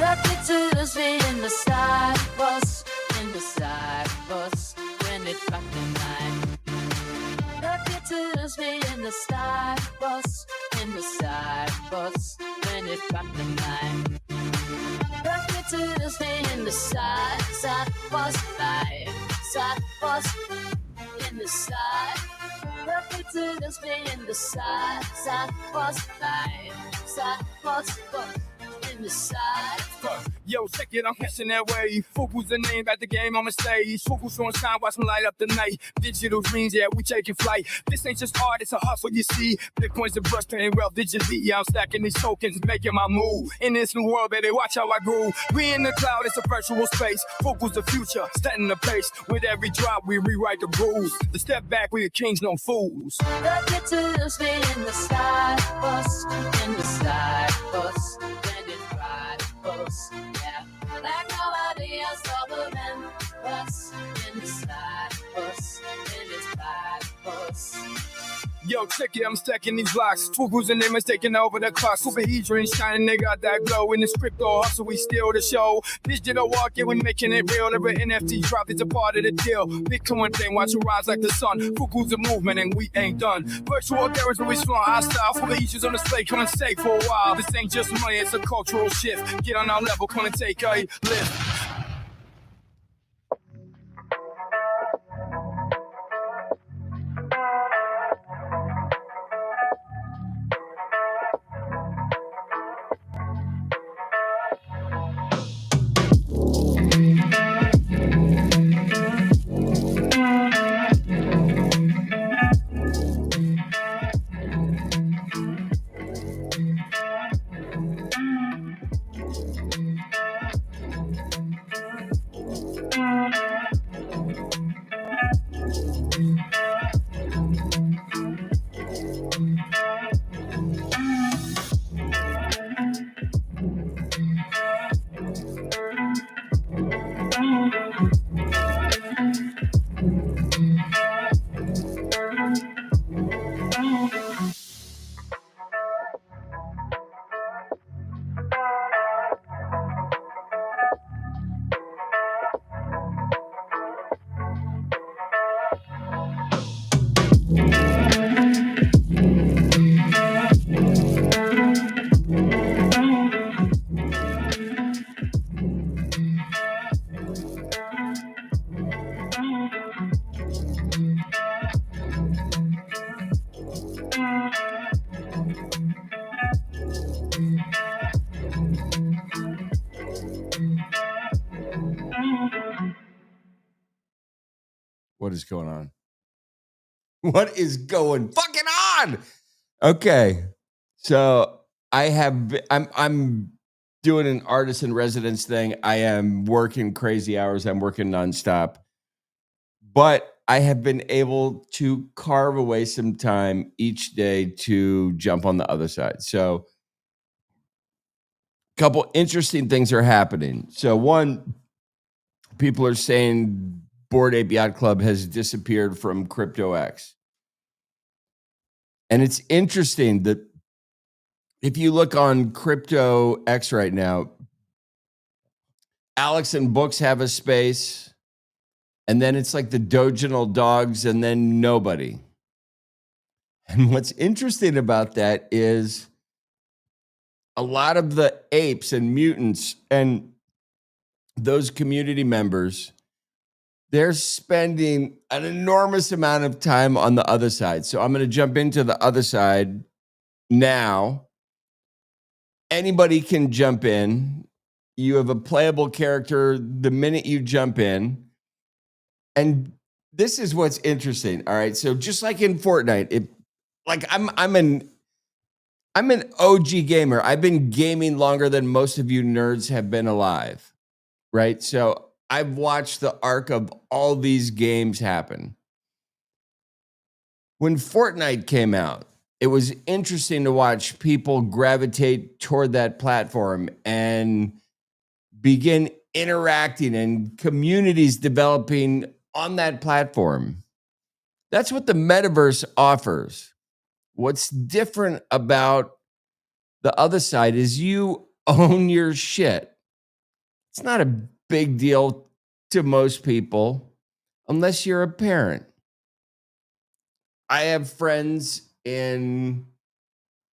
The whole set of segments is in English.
Reputers in the side bus, in the side bus, when it rocked the night. Reputers in the side bus, in the side bus, when it rocked the night. Reputers in the side bus, side bus, in the side. Reputers in the side bus, side bus, in the side. Yo, check it, I'm catching that wave. Fuku's the name at the game on the stage. Fuku's on shine, watch them light up the night. Digital dreams, yeah, we taking flight. This ain't just art, it's a hustle, you see. Bitcoin's a brush, paying wealth digitally. Yeah, I'm stacking these tokens, making my move. In this new world, baby, watch how I groove. We in the cloud, it's a virtual space. Fuku's the future, setting the pace. With every drop, we rewrite the rules. The step back, we the kings, no fools. Reputers in the side bus, in the side bus, when it ride bus. Yeah, like nobody else other than us in the side bus, in this ride bus. Yo, check it, I'm stacking these blocks. Fuku's and them is taking over the clock. Super Hedron shining, they got that glow. In this crypto hustle, we steal the show. Digital walk, yeah, we making it real. Every NFT drop is a part of the deal. Bitcoin thing, watch it rise like the sun. Fuku's a movement and we ain't done. Virtual garage, we strong, our style. Super Hedron's on display, come and stay for a while. This ain't just money, it's a cultural shift. Get on our level, come and take a lift. What is going on? What is going fucking on? Okay. So I'm doing an artist in residence thing. I am working crazy hours. I'm working nonstop. But I have been able to carve away some time each day to jump on the other side. So a couple interesting things are happening. So one, people are saying Bored Ape Yacht Club has disappeared from CryptoX. And it's interesting that if you look on CryptoX right now, Alex and Books have a space, and then it's like the Doginal Dogs, and then nobody. And what's interesting about that is a lot of the apes and mutants and those community members, they're spending an enormous amount of time on the other side. So I'm going to jump into the other side now. Anybody can jump in. You have a playable character the minute you jump in. And this is what's interesting. All right. So just like in Fortnite, I'm an OG gamer. I've been gaming longer than most of you nerds have been alive. Right. So I've watched the arc of all these games happen. When Fortnite came out, it was interesting to watch people gravitate toward that platform and begin interacting and communities developing on that platform. That's what the metaverse offers. What's different about the other side is you own your shit. It's not a big deal to most people unless you're a parent. I have friends in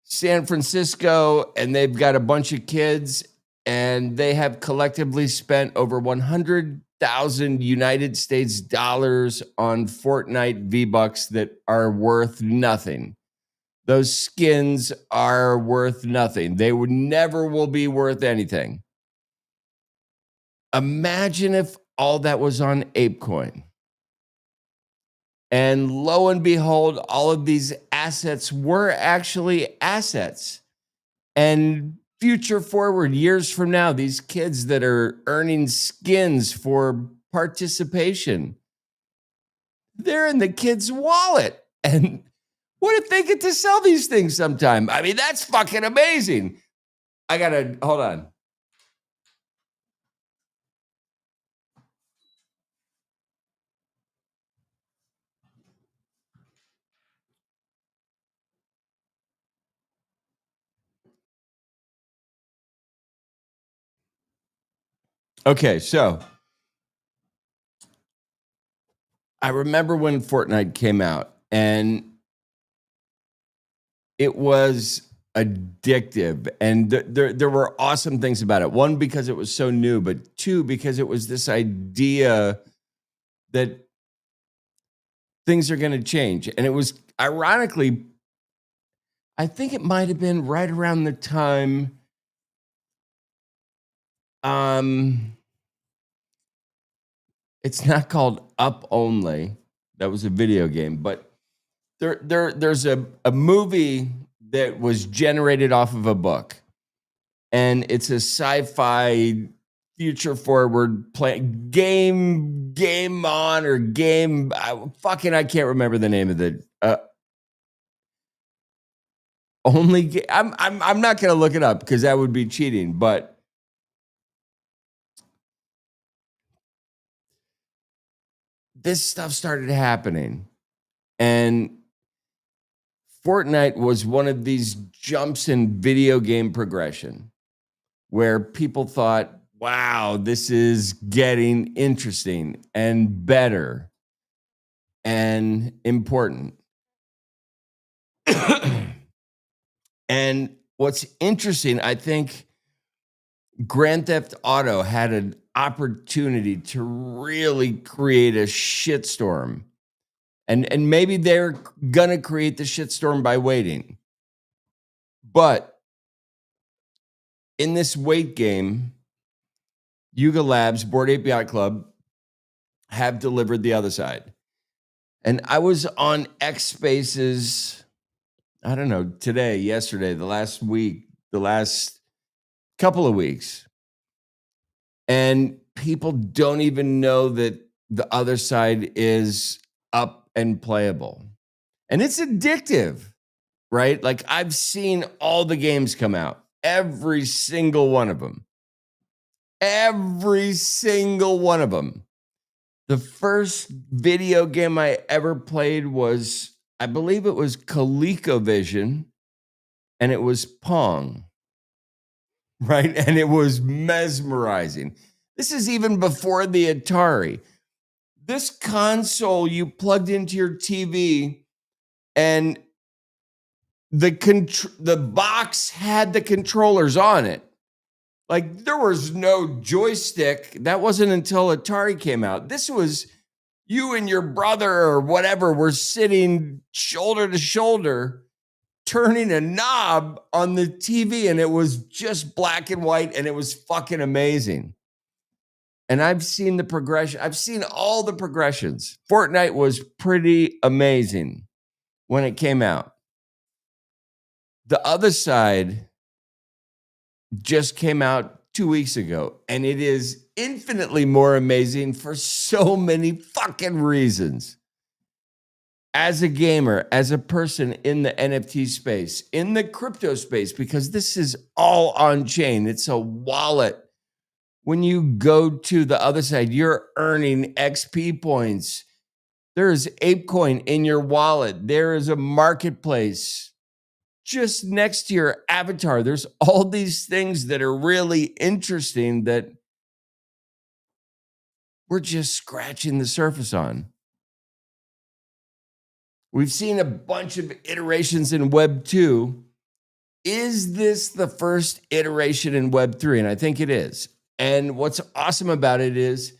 San Francisco and they've got a bunch of kids and they have collectively spent over 100,000 United States dollars on Fortnite V-Bucks that are worth nothing. Those skins are worth nothing. They would never will be worth anything. Imagine if all that was on ApeCoin. And lo and behold, all of these assets were actually assets. And future forward, years from now, these kids that are earning skins for participation, they're in the kid's wallet. And what if they get to sell these things sometime? I mean, that's fucking amazing. I gotta, hold on. Okay, so I remember when Fortnite came out and it was addictive and there were awesome things about it. One, because it was so new, but two, because it was this idea that things are going to change. And it was ironically, I think it might have been right around the time it's not called Up Only. That was a video game, but there's a movie that was generated off of a book, and it's a sci-fi future forward game on or game. I can't remember the name of the only. I'm not going to look it up because that would be cheating, but this stuff started happening, and Fortnite was one of these jumps in video game progression where people thought, wow, this is getting interesting and better and important. And what's interesting, I think Grand Theft Auto had an opportunity to really create a shitstorm. And maybe they're gonna create the shitstorm by waiting. But in this wait game, Yuga Labs, Bored Ape Yacht Club have delivered the other side. And I was on X Spaces, I don't know, today, yesterday, the last week, the last couple of weeks. And people don't even know that the other side is up and playable. And it's addictive, right? Like I've seen all the games come out, every single one of them. Every single one of them. The first video game I ever played was, I believe it was ColecoVision, and it was Pong, right? And it was mesmerizing. This is even before the Atari. This console you plugged into your TV, and the box had the controllers on it. Like there was no joystick. That wasn't until Atari came out. This was you and your brother or whatever were sitting shoulder to shoulder, turning a knob on the TV, and it was just black and white, and it was fucking amazing. And I've seen the progression. I've seen all the progressions. Fortnite was pretty amazing when it came out. The other side just came out 2 weeks ago, and it is infinitely more amazing for so many fucking reasons. As a gamer, as a person in the NFT space, in the crypto space, because this is all on chain, it's a wallet. When you go to the other side, you're earning XP points. There is ApeCoin in your wallet. There is a marketplace just next to your avatar. There's all these things that are really interesting that we're just scratching the surface on. We've seen a bunch of iterations in Web 2. Is this the first iteration in Web 3? And I think it is. And what's awesome about it is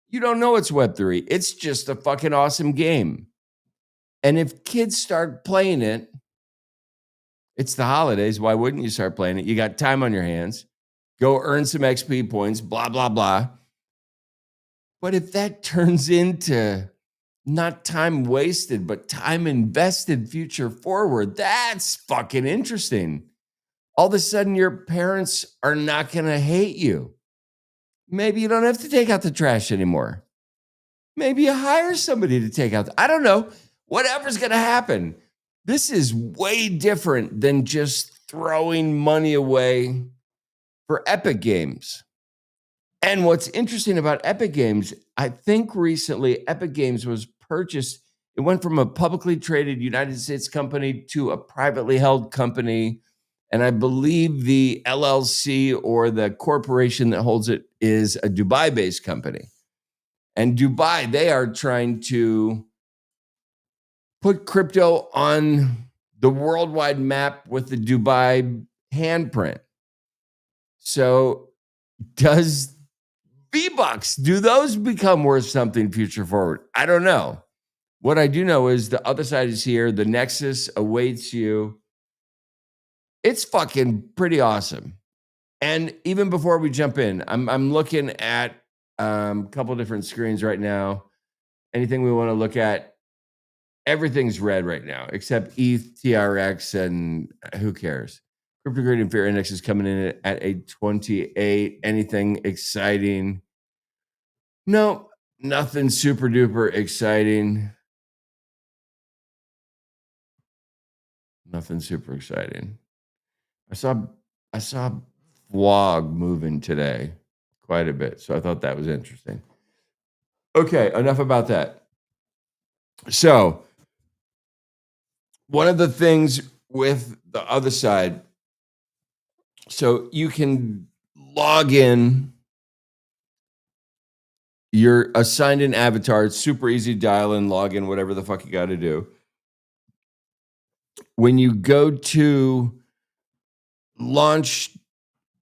you don't know it's Web 3. It's just a fucking awesome game. And if kids start playing it, it's the holidays. Why wouldn't you start playing it? You got time on your hands. Go earn some XP points, blah, blah, blah. But if that turns into not time wasted, but time invested future forward, that's fucking interesting. All of a sudden, your parents are not going to hate you. Maybe you don't have to take out the trash anymore. Maybe you hire somebody to take out. I don't know. Whatever's going to happen. This is way different than just throwing money away for Epic Games. And what's interesting about Epic Games, I think recently Epic Games was purchased. It went from a publicly traded United States company to a privately held company. And I believe the LLC or the corporation that holds it is a Dubai-based company. And Dubai, they are trying to put crypto on the worldwide map with the Dubai handprint. So does V-Bucks, do those become worth something future forward? I don't know. What I do know is the other side is here. The Nexus awaits you. It's fucking pretty awesome. And even before we jump in, I'm looking at a couple different screens right now. Anything we want to look at, everything's red right now, except ETH, TRX, and who cares? Crypto Greed and Fear Index is coming in at a 28. Anything exciting? No, nothing super duper exciting. Nothing super exciting. I saw vlog moving today quite a bit, so I thought that was interesting. Okay, enough about that. So, one of the things with the other side, so you can log in. You're assigned an avatar. It's super easy. Dial in, log in, whatever the fuck you got to do. When you go to launch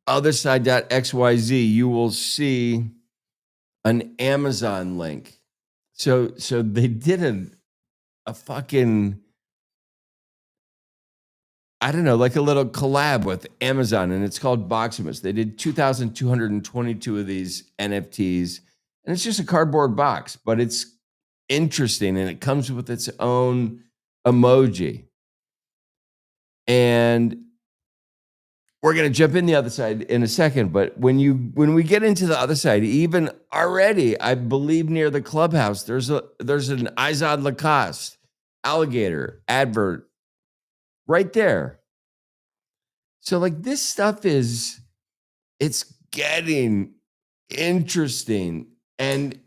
otherside.xyz, you will see an Amazon link. So they did a fucking, I don't know, like a little collab with Amazon, and it's called Boximus. They did 2,222 of these NFTs, and it's just a cardboard box, but it's interesting, and it comes with its own emoji. And we're going to jump in the other side in a second, but when we get into the other side, even already, I believe near the clubhouse, there's an Izod Lacoste alligator advert right there. So like this stuff it's getting interesting, and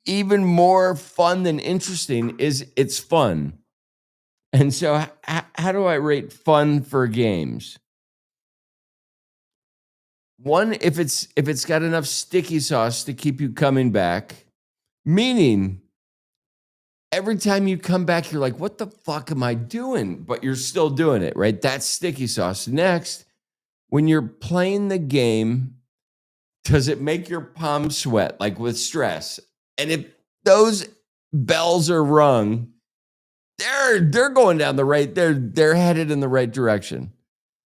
even more fun than interesting is it's fun. And so how do I rate fun for games? One, if it's got enough sticky sauce to keep you coming back, meaning every time you come back, you're like, what the fuck am I doing? But you're still doing it, right? That's sticky sauce. Next, when you're playing the game, does it make your palms sweat, like with stress? And if those bells are rung, they're going down the right, they're headed in the right direction.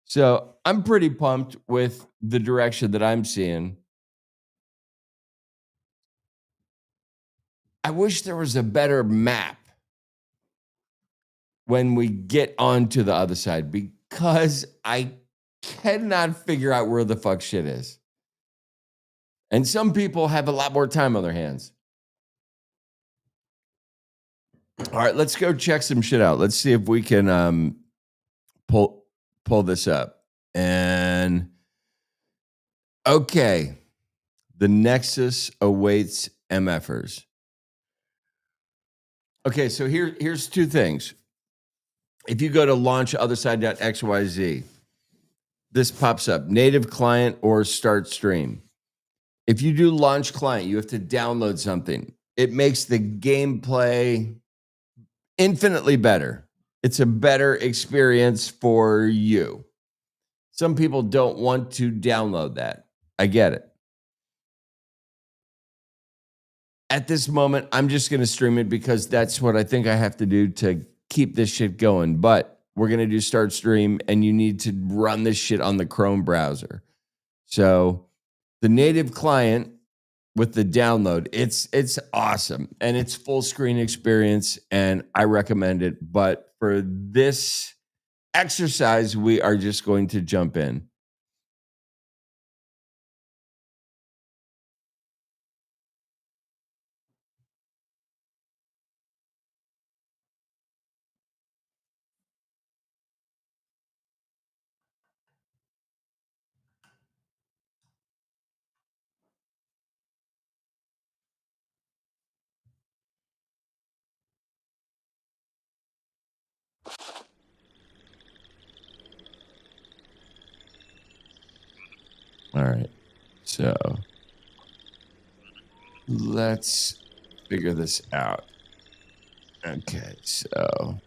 So I'm pretty pumped with the direction that I'm seeing. I wish there was a better map when we get onto the other side, because I cannot figure out where the fuck shit is. And some people have a lot more time on their hands. All right, let's go check some shit out. Let's see if we can pull this up. And okay, the Nexus awaits MFers. Okay, so here's two things. If you go to launch otherside.xyz, this pops up: native client or start stream. If you do launch client, you have to download something. It makes the gameplay infinitely better. It's a better experience for you. Some people don't want to download that. I get it. At this moment, I'm just going to stream it because that's what I think I have to do to keep this shit going. But we're going to do start stream, and you need to run this shit on the Chrome browser. So the native client with the download, it's awesome, and it's full screen experience, and I recommend it. But for this exercise, we are just going to jump in. All right, so let's figure this out. Okay, so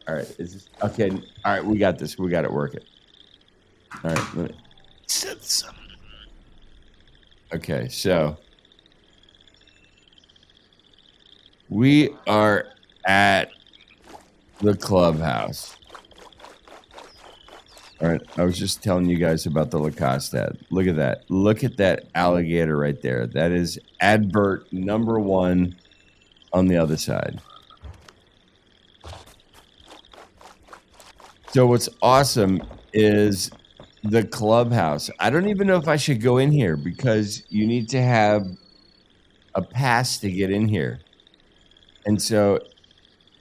all right. Is this okay? All right, we got this. We got it working. All right, let me set this up. Okay, so we are at the clubhouse. All right, I was just telling you guys about the Lacoste ad. Look at that. Look at that alligator right there. That is advert number 1 on the other side. So what's awesome is the clubhouse. I don't even know if I should go in here because you need to have a pass to get in here. And so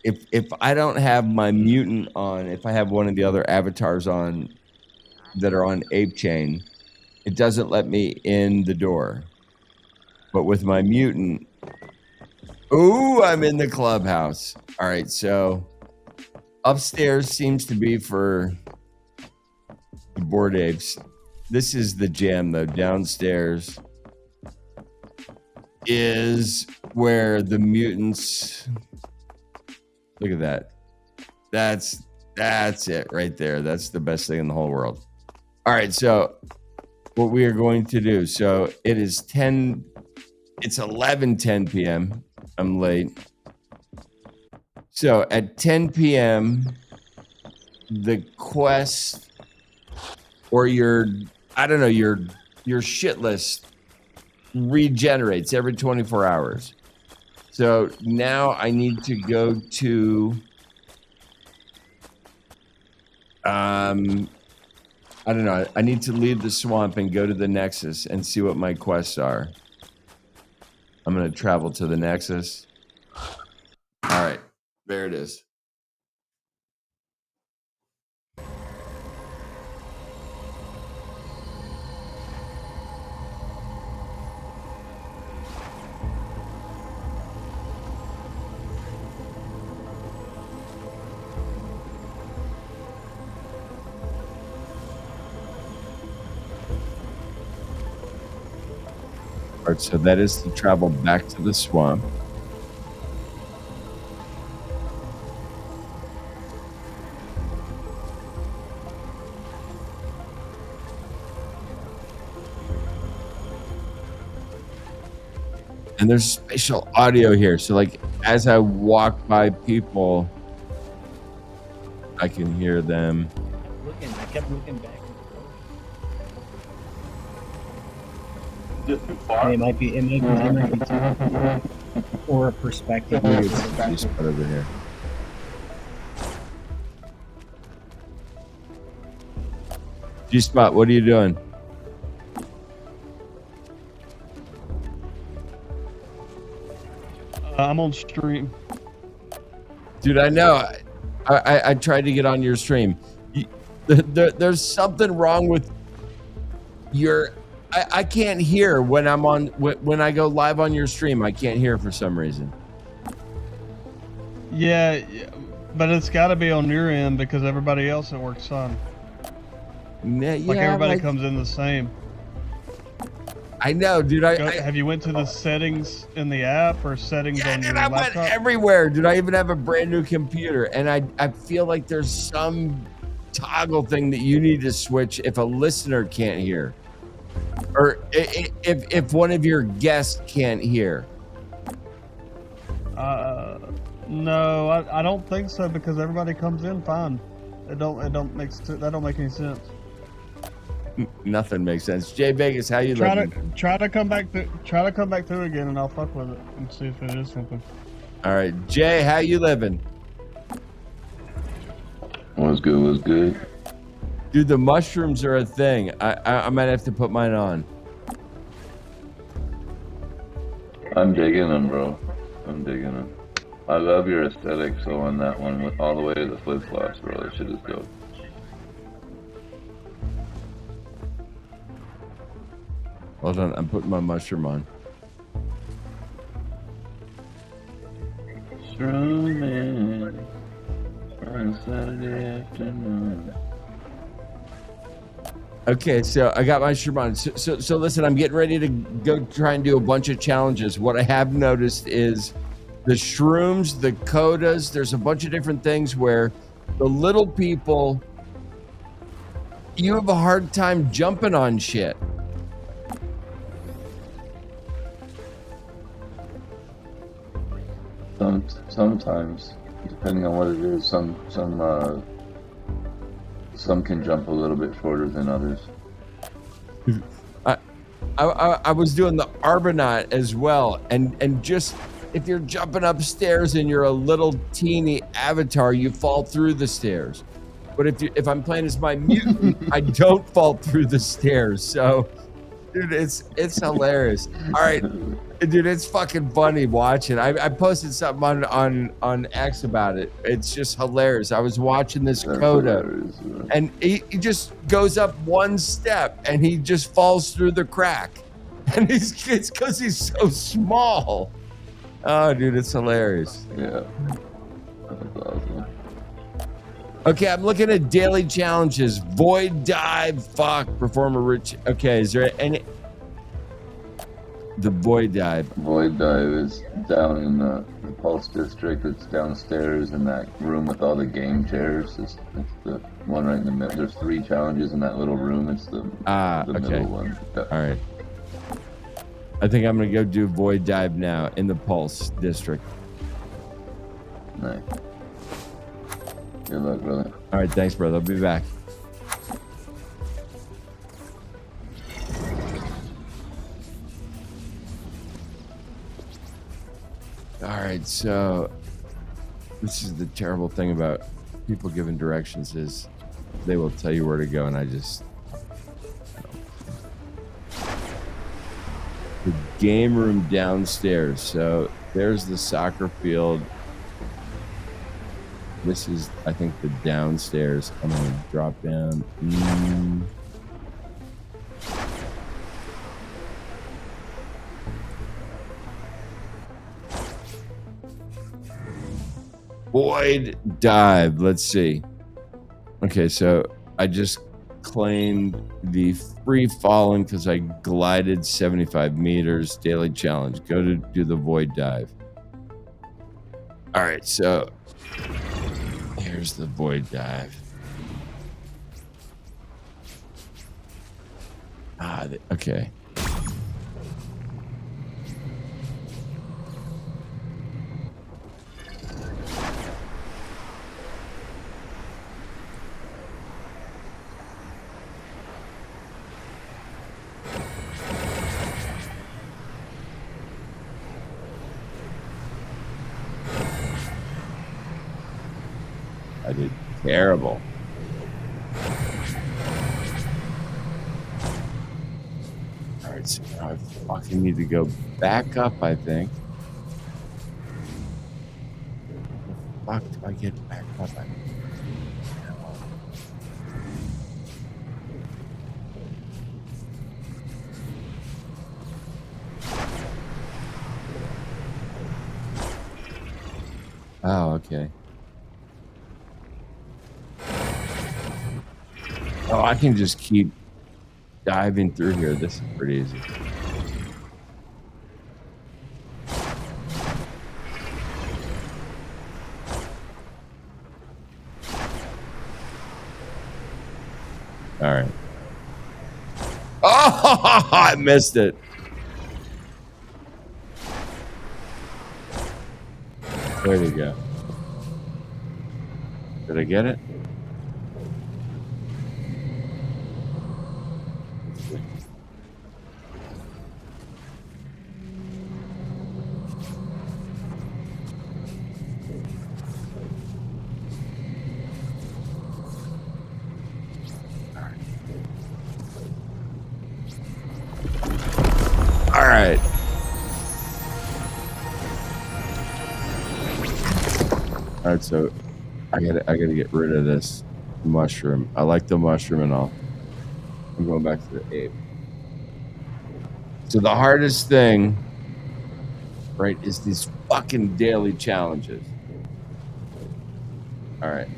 if I don't have my mutant on, if I have one of the other avatars on that are on Ape Chain, it doesn't let me in the door. But with my mutant, ooh, I'm in the clubhouse. All right, so upstairs seems to be for the Bored Apes. This is the jam, though. Downstairs is where the mutants. Look at that. That's it right there. That's the best thing in the whole world. All right, so what we are going to do. So it is 10. It's 11:10 p.m. I'm late. So at 10 p.m., the quest or your shit list regenerates every 24 hours. So now I need to go to I don't know. I need to leave the swamp and go to the Nexus and see what my quests are. I'm going to travel to the Nexus. All right. There it is. All right, so that is to travel back to the swamp. And there's spatial audio here. So like as I walk by people, I can hear them. I kept looking back. Too far. It might be too, or a perspective. Just put over here. G-Spot, what are you doing? I'm on stream. Dude, I know. I tried to get on your stream. There's something wrong with your. I can't hear when I'm on when I go live on your stream. I can't hear for some reason. Yeah, but it's got to be on your end because everybody else at work's on. Like everybody comes in the same. I know, dude. Have you went to the settings in the app or settings on your I laptop? went everywhere, dude. I even have a brand new computer, and I feel like there's some toggle thing that you need to switch if a listener can't hear, or if one of your guests can't hear. No, I don't think so because everybody comes in fine. That don't make any sense. Nothing makes sense. Jay Vegas, how you living? Try to come back through again, and I'll fuck with it and see if it is something. All right, Jay, how you living? What's good? Dude, the mushrooms are a thing. I might have to put mine on. I'm digging them, bro. I'm digging them. I love your aesthetic. So on that one, with all the way to the flip flops, bro, that shit is dope. Hold on, I'm putting my mushroom on. Strumming on Saturday afternoon. Okay, so I got my mushroom on. So listen, I'm getting ready to go try and do a bunch of challenges. What I have noticed is the shrooms, the codas, there's a bunch of different things where the little people, you have a hard time jumping on shit. Sometimes, depending on what it is, some can jump a little bit shorter than others. I was doing the Argonaut as well, and just if you're jumping upstairs and you're a little teeny avatar, you fall through the stairs. But if I'm playing as my mutant, I don't fall through the stairs. So, dude, it's hilarious. All right. Dude, it's fucking funny watching. I posted something on X about it. It's just hilarious. I was watching this coda, and he just goes up one step, and he just falls through the crack. And it's because he's so small. Oh, dude, it's hilarious. Yeah. That's awesome. Okay, I'm looking at daily challenges. Void dive, fuck, perform a rich. Okay, is there any... The Void Dive. Void Dive is down in the Pulse District. It's downstairs in that room with all the game chairs. It's the one right in the middle. There's 3 challenges in that little room. It's the middle one. All right. I think I'm going to go do Void Dive now in the Pulse District. Nice. Good luck, brother. All right, thanks, brother. I'll be back. All right, so this is the terrible thing about people giving directions is they will tell you where to go, and I just... The game room downstairs. So there's the soccer field. This is, I think, the downstairs. I'm going to drop down. Void dive. Let's see. Okay, so I just claimed the free falling because I glided 75 meters. Daily challenge. Go to do the void dive. All right, so here's the void dive. Okay. I did terrible. All right, so now I fucking need to go back up, I think. fuck do I get back up? Oh, okay. Oh, I can just keep diving through here. This is pretty easy. All right. Oh, I missed it. There we go. Did I get it? All right. All right, so I gotta get rid of this mushroom. I like the mushroom and all. I'm going back to the ape. So the hardest thing, right, is these fucking daily challenges. All right.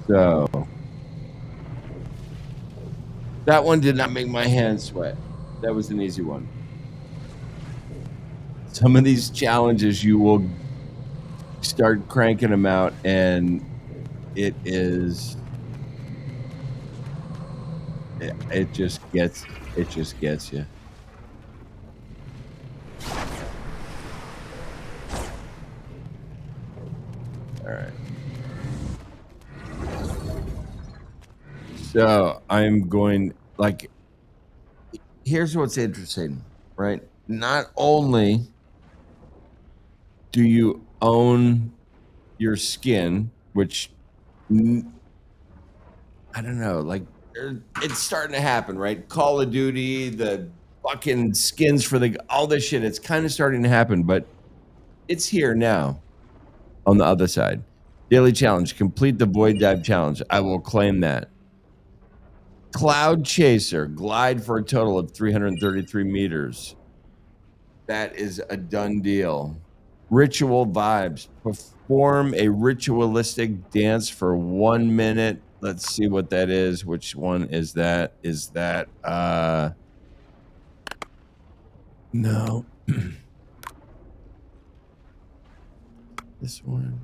So that one did not make my hands sweat. That was an easy one. Some of these challenges you will start cranking them out and it just gets you. All right. So I'm going, like, here's what's interesting, right? Not only do you own your skin, which I don't know, like, it's starting to happen, right? Call of Duty, the fucking skins for all this shit, it's kind of starting to happen, but it's here now on the other side. Daily challenge, complete the void dive challenge. I will claim that. Cloud Chaser, glide for a total of 333 meters. That is a done deal. Ritual vibes, perform a ritualistic dance for 1 minute. Let's see what that is. Which one is that? Is that no. This one.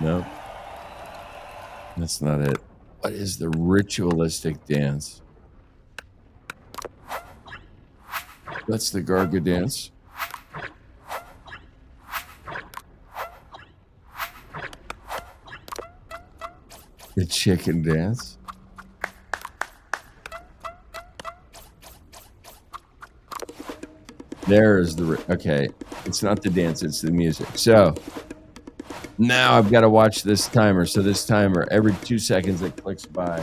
No. That's not it. What is the ritualistic dance? That's the Garga dance. The chicken dance. There's the... Okay. It's not the dance, it's the music. So... now I've got to watch this timer. So this timer, every 2 seconds it clicks by,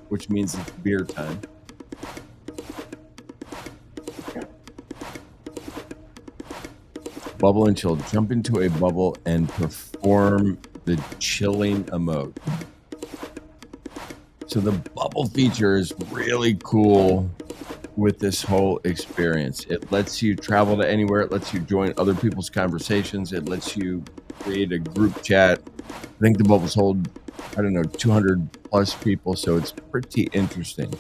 which means it's beer time. Bubble and chill. Jump into a bubble and perform the chilling emote. So the bubble feature is really cool with this whole experience. It lets you travel to anywhere. It lets you join other people's conversations. It lets you create a group chat. I think the bubbles hold, I don't know, 200 plus people, so it's pretty interesting.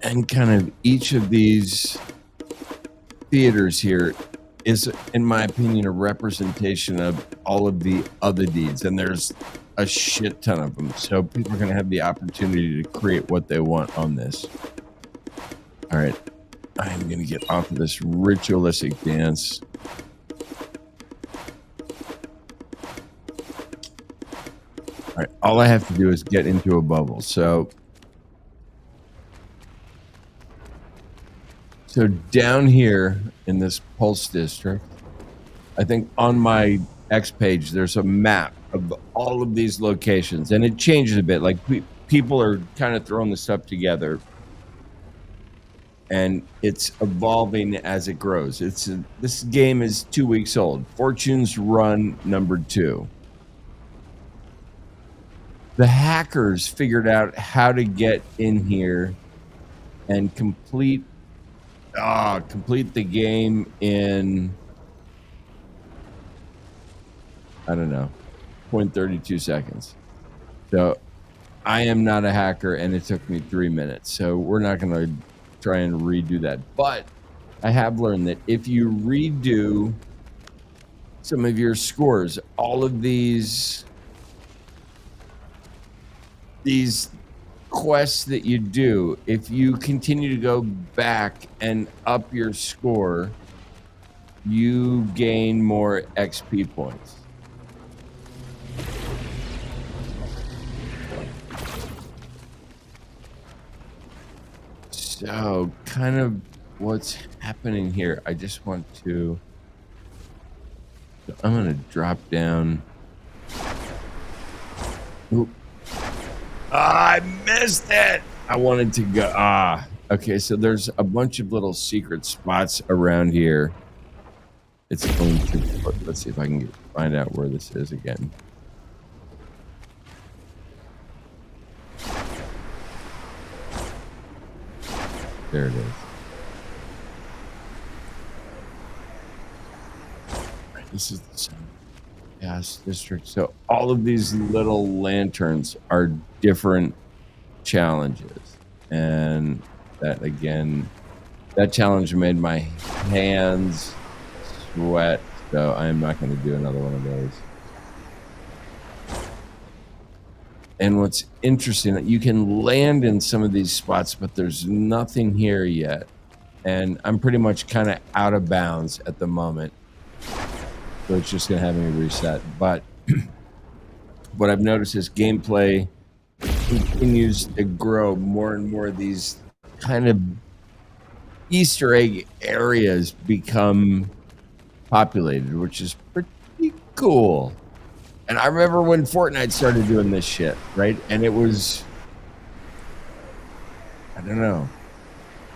And kind of each of these theaters here is, in my opinion, a representation of all of the other deeds, and there's a shit ton of them. So people are going to have the opportunity to create what they want on this. All right. I'm going to get off of this ritualistic dance. All right. All I have to do is get into a bubble. So down here in this Pulse district, I think on my X page, there's a map of all of these locations, and it changes a bit. Like people are kind of throwing the stuff together, and it's evolving as it grows. This game is 2 weeks old. Fortune's Run number 2. The hackers figured out how to get in here and complete the game in, I don't know, 0.32 seconds. So I am not a hacker, and it took me 3 minutes. So we're not going to try and redo that. But I have learned that if you redo some of your scores, all of these quests that you do, if you continue to go back and up your score, you gain more XP points. So kind of what's happening here, I just want to, I'm going to drop down. Oop. I missed it. I wanted to go. Okay. So there's a bunch of little secret spots around here. It's going to, let's see if I can find out where this is again. There it is. Right, this is the Sun Gas District. So all of these little lanterns are different challenges. And that, again, that challenge made my hands sweat. So I am not going to do another one of those. And what's interesting, that you can land in some of these spots, but there's nothing here yet. And I'm pretty much kind of out of bounds at the moment. So it's just going to have me reset. But what I've noticed is gameplay continues to grow. More and more of these kind of Easter egg areas become populated, which is pretty cool. And I remember when Fortnite started doing this shit, right? And it was, I don't know,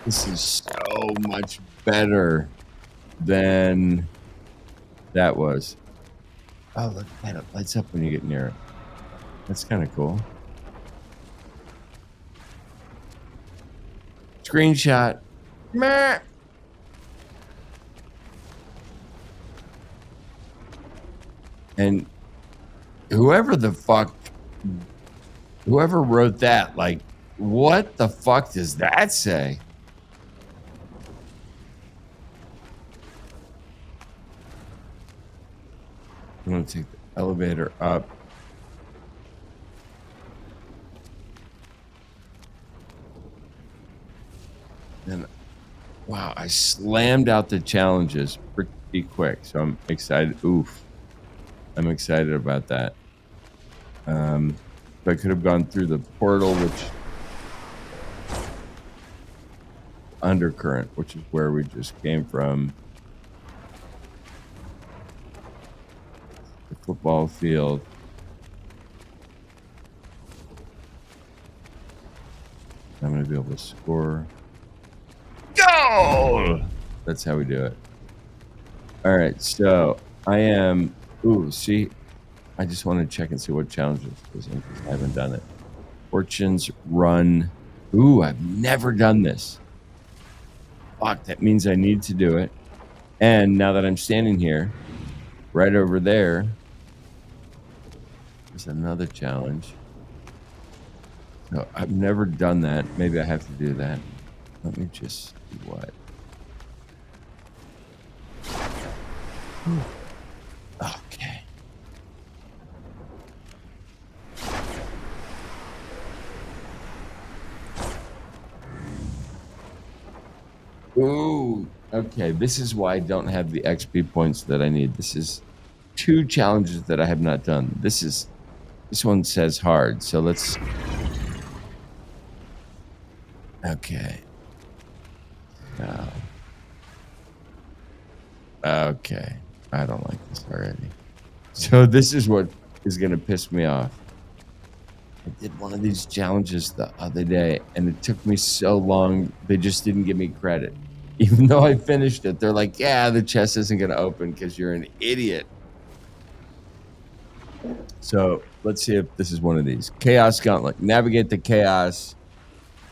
this is so much better than that was. Oh, look at that. It lights up when you get near it. That's kind of cool. Screenshot. Meh. And whoever wrote that, like, what the fuck does that say? I'm going to take the elevator up. And wow, I slammed out the challenges pretty quick. So I'm excited. Oof. I'm excited about that. I could have gone through the portal, which undercurrent, which is where we just came from. The football field. I'm going to be able to score. Goal! That's how we do it. All right, so I am. Ooh, see, I just want to check and see what challenges, because I haven't done it. Fortune's Run. Ooh, I've never done this. Fuck, that means I need to do it. And now that I'm standing here, right over there, there's another challenge. No, I've never done that. Maybe I have to do that. Let me just see what. Okay. Ooh, okay. This is why I don't have the XP points that I need. This is 2 challenges that I have not done. This one says hard, so let's. Okay. Okay. I don't like this already. So this is what is going to piss me off. I did one of these challenges the other day, and it took me so long. They just didn't give me credit. Even though I finished it, they're like, yeah, the chest isn't going to open because you're an idiot. So let's see if this is one of these. Chaos Gauntlet. Navigate the chaos.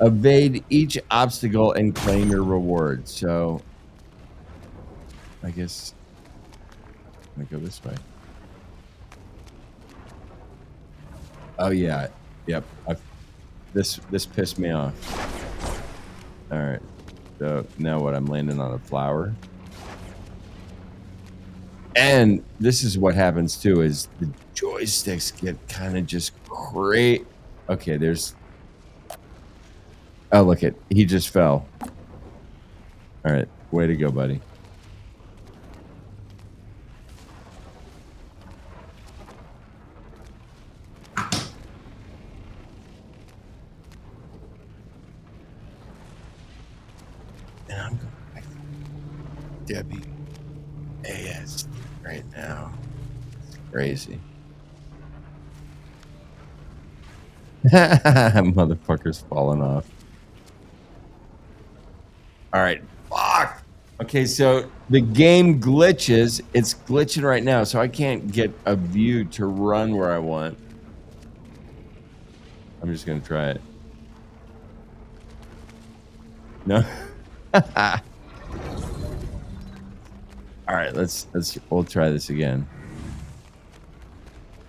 Evade each obstacle and claim your reward. So I guess I'm going to go this way. Oh, yeah. Yep. This pissed me off. All right. So now what? I'm landing on a flower. And this is what happens too, is the joysticks get kind of just great. Okay, there's... Oh, look it. He just fell. All right. Way to go, buddy. And I'm going back to Debbie AS right now. It's crazy. Motherfucker's falling off. All right. Fuck. Okay, so the game glitches. It's glitching right now, so I can't get a view to run where I want. I'm just gonna try it. No. All right, we'll try this again.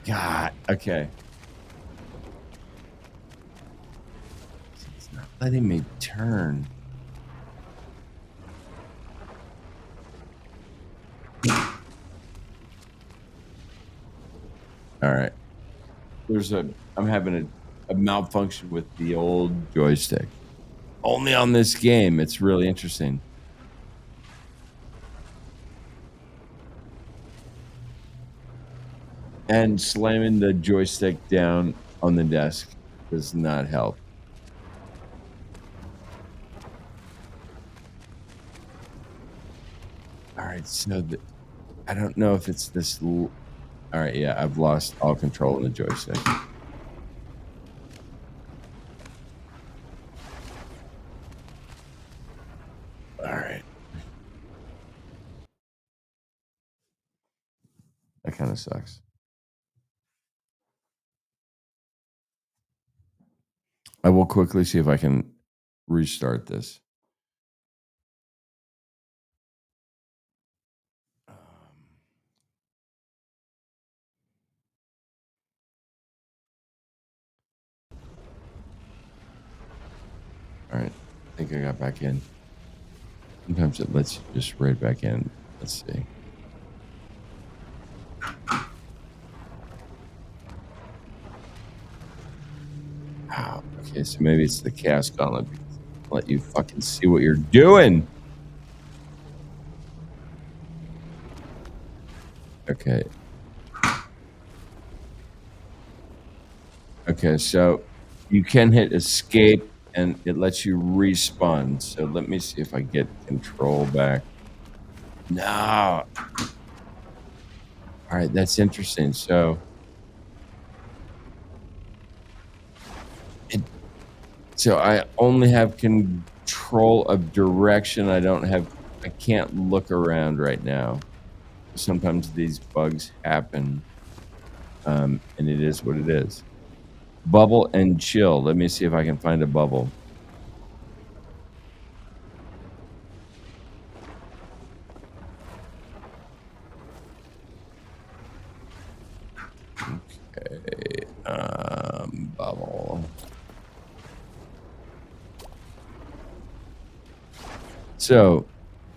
God, okay. It's not letting me turn. All right. I'm having a malfunction with the old joystick. Only on this game. It's really interesting. And slamming the joystick down on the desk does not help. All right, so I don't know if it's this. All right, yeah, I've lost all control in the joystick. All right. That kind of sucks. I will quickly see if I can restart this. All right, I think I got back in. Sometimes it lets you just right back in. Let's see. Wow. Okay, so maybe it's the Chaos Gauntlet. Let you fucking see what you're doing. Okay. Okay, so you can hit escape and it lets you respawn. So let me see if I get control back. No. All right, that's interesting. So I only have control of direction. I can't look around right now. Sometimes these bugs happen. And it is what it is. Bubble and chill. Let me see if I can find a bubble. Okay. Bubble. So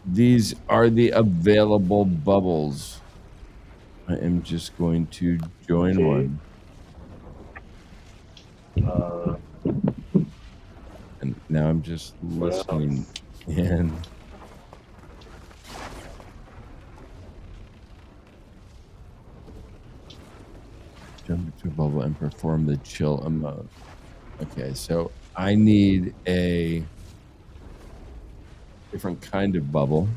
these are the available bubbles. I am just going to join one. And now I'm just listening in. Jump into a bubble and perform the chill emote. Okay, so I need a different kind of bubble.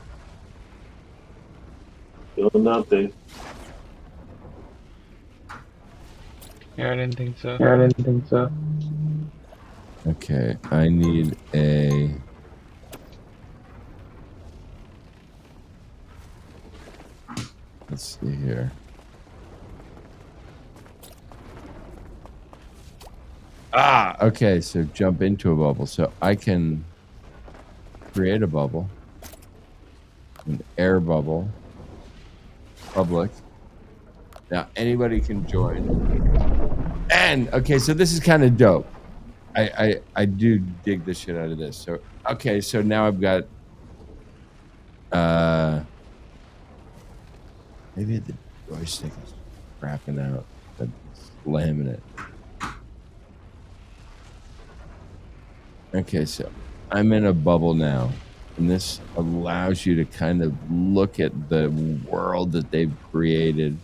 Still nothing. Yeah, I didn't think so. Yeah, I didn't think so. Okay, I need a... Let's see here. Okay, so jump into a bubble. So I can create a bubble, an air bubble, public. Now anybody can join. And okay, so this is kind of dope. I do dig the shit out of this. So okay, so now I've got maybe the joystick is crapping out, but slamming it. Okay, so I'm in a bubble now, and this allows you to kind of look at the world that they've created.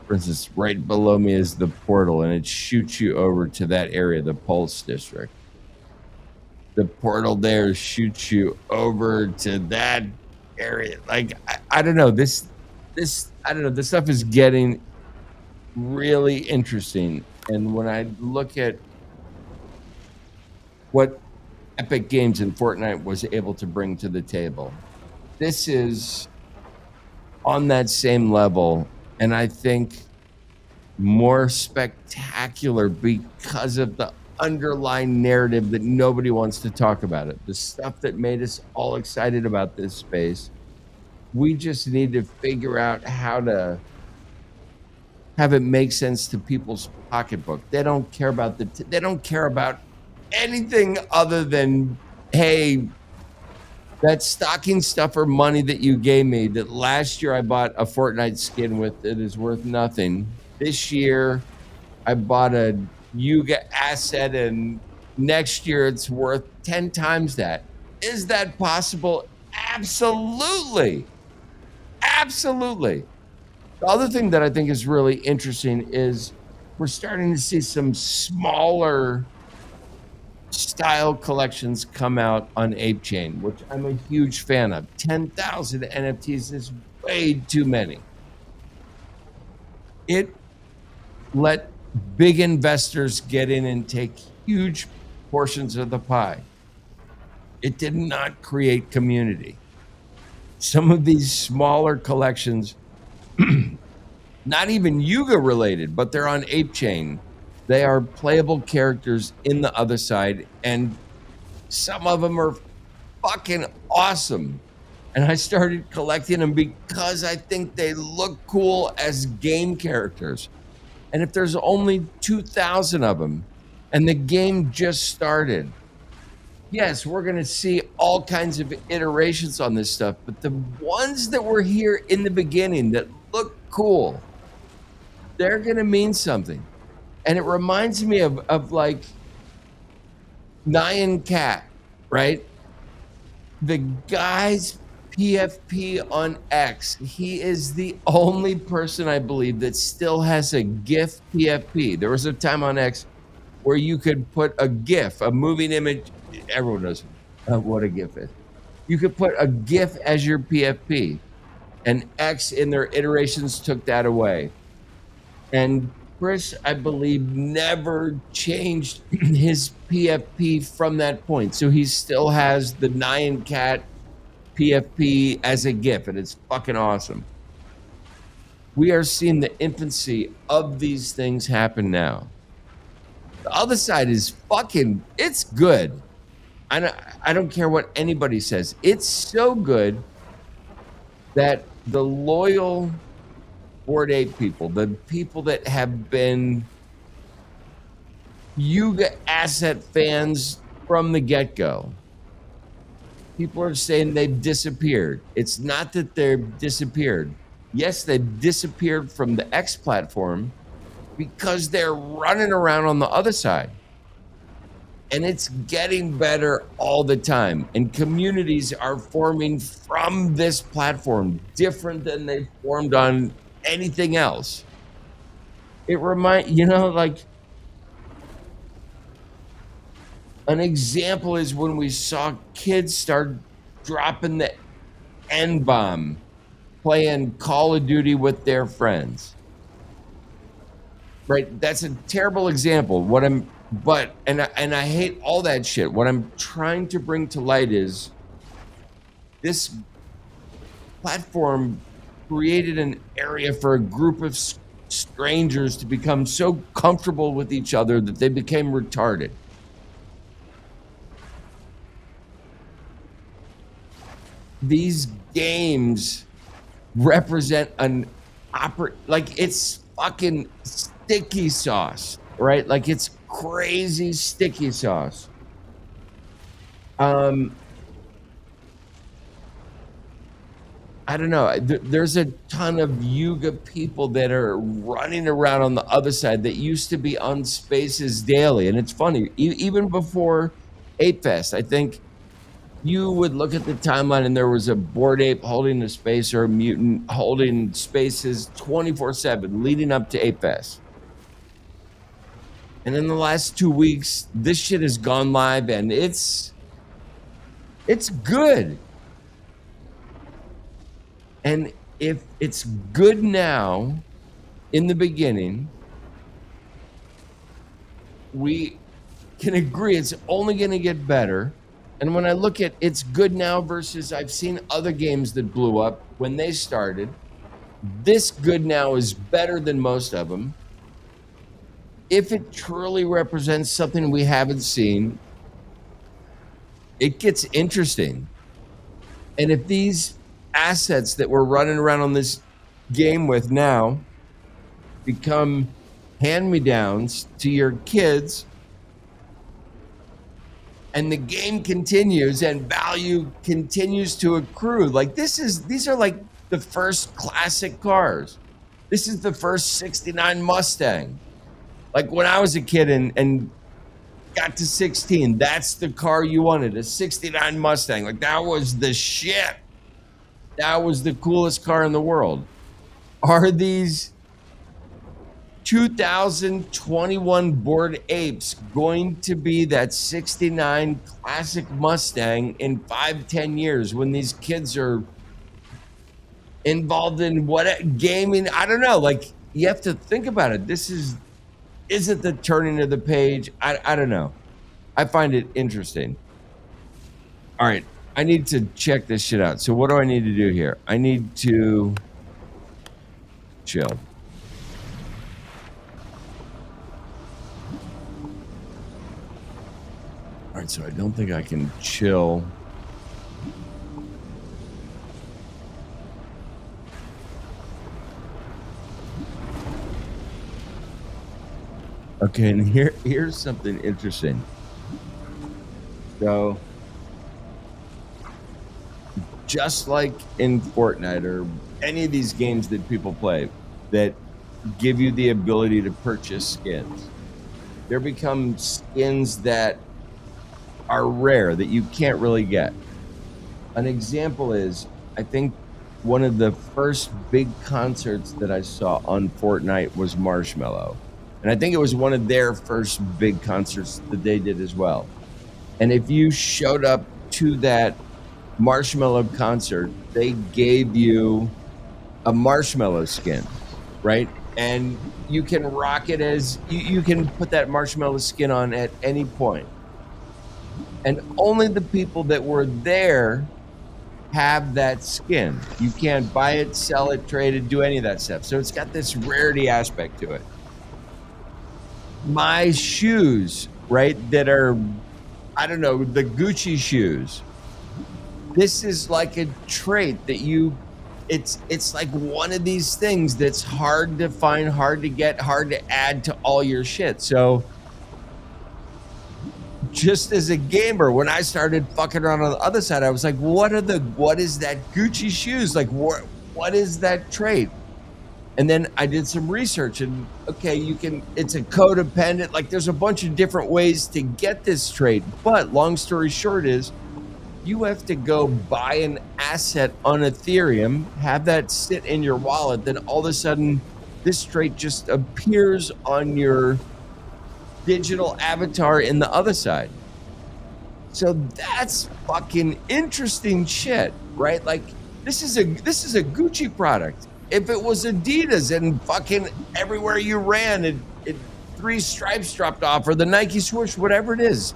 For instance, right below me is the portal, and it shoots you over to that area, the Pulse District. The portal there shoots you over to that area. Like, I don't know. This stuff is getting really interesting. And when I look at what Epic Games and Fortnite was able to bring to the table, this is on that same level, and I think more spectacular because of the underlying narrative that nobody wants to talk about it. The stuff that made us all excited about this space. We just need to figure out how to have it make sense to people's pocketbook. They don't care about they don't care about anything other than, hey, that stocking stuffer money that you gave me that last year I bought a Fortnite skin with, it is worth nothing. This year I bought a Yuga asset, and next year it's worth 10 times that. Is that possible? Absolutely. Absolutely. The other thing that I think is really interesting is we're starting to see some smaller style collections come out on ApeChain, which I'm a huge fan of. 10,000 NFTs is way too many. It let big investors get in and take huge portions of the pie. It did not create community. Some of these smaller collections, not even Yuga related, but they're on ApeChain. They are playable characters in the Otherside, and some of them are fucking awesome. And I started collecting them because I think they look cool as game characters. And if there's only 2,000 of them and the game just started, yes, we're going to see all kinds of iterations on this stuff, but the ones that were here in the beginning that look cool, they're going to mean something. And it reminds me of like Nyan Cat, right? The guy's PFP on X, he is the only person I believe that still has a GIF PFP. There was a time on X where you could put a GIF, a moving image. Everyone knows what a GIF is. You could put a GIF as your PFP, and X in their iterations took that away. And Chris, I believe, never changed his PFP from that point. So he still has the Nyan Cat PFP as a GIF, and it's fucking awesome. We are seeing the infancy of these things happen now. The other side is fucking, it's good. I don't care what anybody says. It's so good that the loyal Bored Ape people, the people that have been Yuga asset fans from the get-go, people are saying they've disappeared. It's not that they've disappeared. Yes, they've disappeared from the X platform because they're running around on the other side. And it's getting better all the time. And communities are forming from this platform different than they formed on anything else. It like an example is when we saw kids start dropping the N-bomb, playing Call of Duty with their friends. right? That's a terrible example. And I hate all that shit. What I'm trying to bring to light is this platform created an area for a group of strangers to become so comfortable with each other that they became retarded. These games represent like it's fucking sticky sauce, right? Like it's crazy sticky sauce. I don't know. There's a ton of Yuga people that are running around on the other side that used to be on Spaces daily. And it's funny, even before Ape Fest, I think you would look at the timeline and there was a Bored Ape holding a space or a mutant holding Spaces 24/7 leading up to Ape Fest. And in the last 2 weeks, this shit has gone live and it's good. And if it's good now, in the beginning, we can agree it's only going to get better. And when I look at it's good now versus I've seen other games that blew up when they started, this good now is better than most of them. If it truly represents something we haven't seen, it gets interesting. And if these assets that we're running around on this game with now become hand-me-downs to your kids, and the game continues and value continues to accrue, like these are like the first classic cars. This is the first 69 Mustang. Like when I was a kid and got to 16, that's the car you wanted, a 69 Mustang. Like that was the shit. That was the coolest car in the world. Are these 2021 Bored Apes going to be that 69 classic Mustang in 5-10 years when these kids are involved in what gaming? I don't know. Like you have to think about it. Is it the turning of the page? I don't know. I find it interesting. All right. I need to check this shit out. So what do I need to do here? I need to chill. All right, so I don't think I can chill. Okay, and here's something interesting. So just like in Fortnite or any of these games that people play that give you the ability to purchase skins, there become skins that are rare that you can't really get. An example is, I think one of the first big concerts that I saw on Fortnite was Marshmello. And I think it was one of their first big concerts that they did as well. And if you showed up to that Marshmello concert, they gave you a Marshmello skin, right? And you can rock it as you can put that Marshmello skin on at any point. And only the people that were there have that skin. You can't buy it, sell it, trade it, do any of that stuff. So it's got this rarity aspect to it. My shoes, right, that are, I don't know, the Gucci shoes. This is like a trait that it's like one of these things that's hard to find, hard to get, hard to add to all your shit. So just as a gamer, when I started fucking around on the other side, I was like, what is that Gucci shoes? Like, what is that trait? And then I did some research and okay, it's a codependent, like there's a bunch of different ways to get this trait. But long story short is you have to go buy an asset on Ethereum, have that sit in your wallet, then all of a sudden this trait just appears on your digital avatar in the other side. So that's fucking interesting shit, right? Like this is a Gucci product. If it was Adidas and fucking everywhere you ran, 3 stripes dropped off or the Nike swoosh, whatever it is.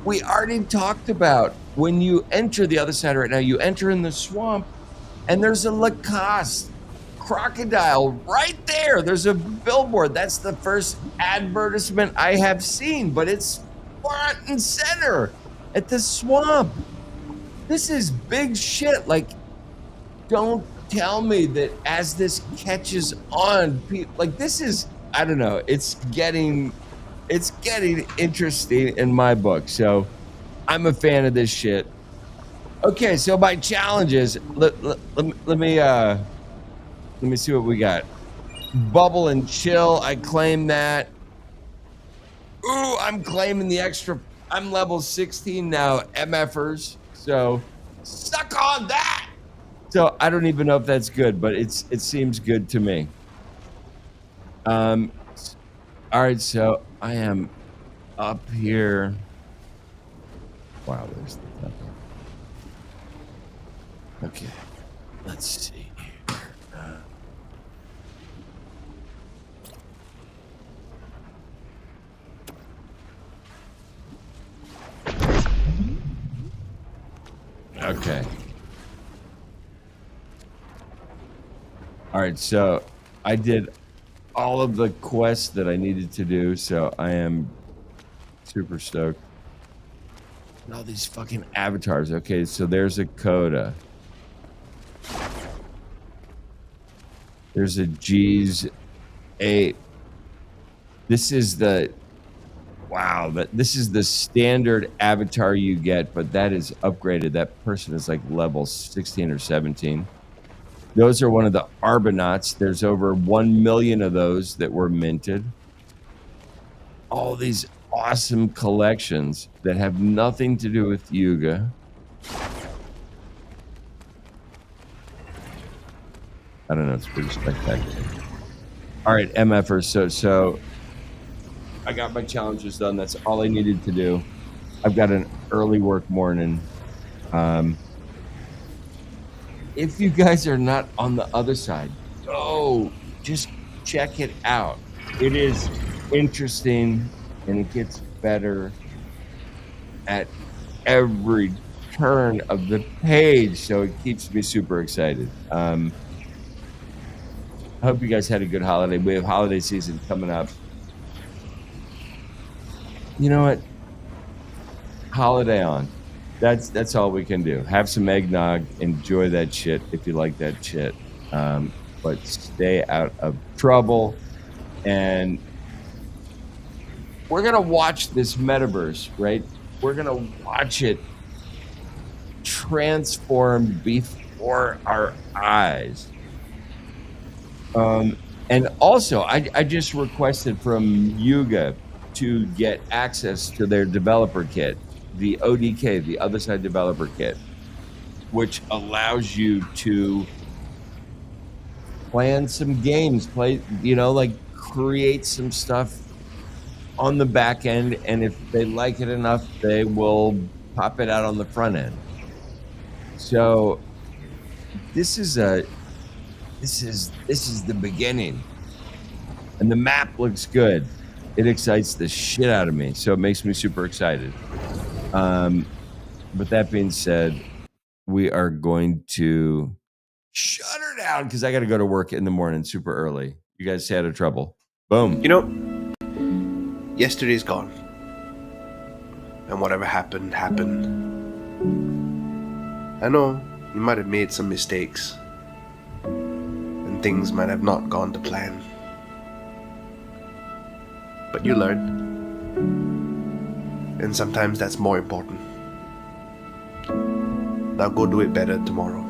We already talked about when you enter the other side right now, you enter in the swamp and there's a Lacoste crocodile right there. There's a billboard. That's the first advertisement I have seen, but it's front and center at the swamp. This is big shit. Like, don't tell me that as this catches on, like this is, I don't know, it's getting interesting in my book. So I'm a fan of this shit. Okay, so my challenges, let me see what we got. Bubble and chill, I claim that. Ooh, I'm claiming the extra. I'm level 16 now, MFers. So suck on that. So I don't even know if that's good, but it seems good to me. All right, so I am up here. Wow, there's the top. Okay, let's see here. Okay. All right, so I did all of the quests that I needed to do, so I am super stoked. All these fucking avatars. Okay, so there's a Coda. There's a G's 8. This is the this is the standard avatar you get, but that is upgraded. That person is like level 16 or 17. Those are one of the Arbonauts. There's over 1 million of those that were minted. All these awesome collections that have nothing to do with Yuga. I don't know, it's pretty spectacular. All right, MFers, so I got my challenges done. That's all I needed to do. I've got an early work morning. If you guys are not on the other side, go just check it out. It is interesting and it gets better at every turn of the page, so it keeps me super excited. I hope you guys had a good holiday. We have holiday season coming up. You know what? Holiday on. That's all we can do. Have some eggnog, enjoy that shit if you like that shit. But stay out of trouble. And we're gonna watch this metaverse, right? We're gonna watch it transform before our eyes. And also, I just requested from Yuga to get access to their developer kit, the ODK, the Otherside developer kit, which allows you to plan some games, create some stuff on the back end, and if they like it enough, they will pop it out on the front end. So this is the beginning, and the map looks good. It excites the shit out of me, so it makes me super excited. But that being said, we are going to shut her down because I got to go to work in the morning super early. You guys stay out of trouble. Boom. You know, yesterday's gone. And whatever happened, happened. I know you might have made some mistakes. And things might have not gone to plan. But you learn. And sometimes that's more important. Now go do it better tomorrow.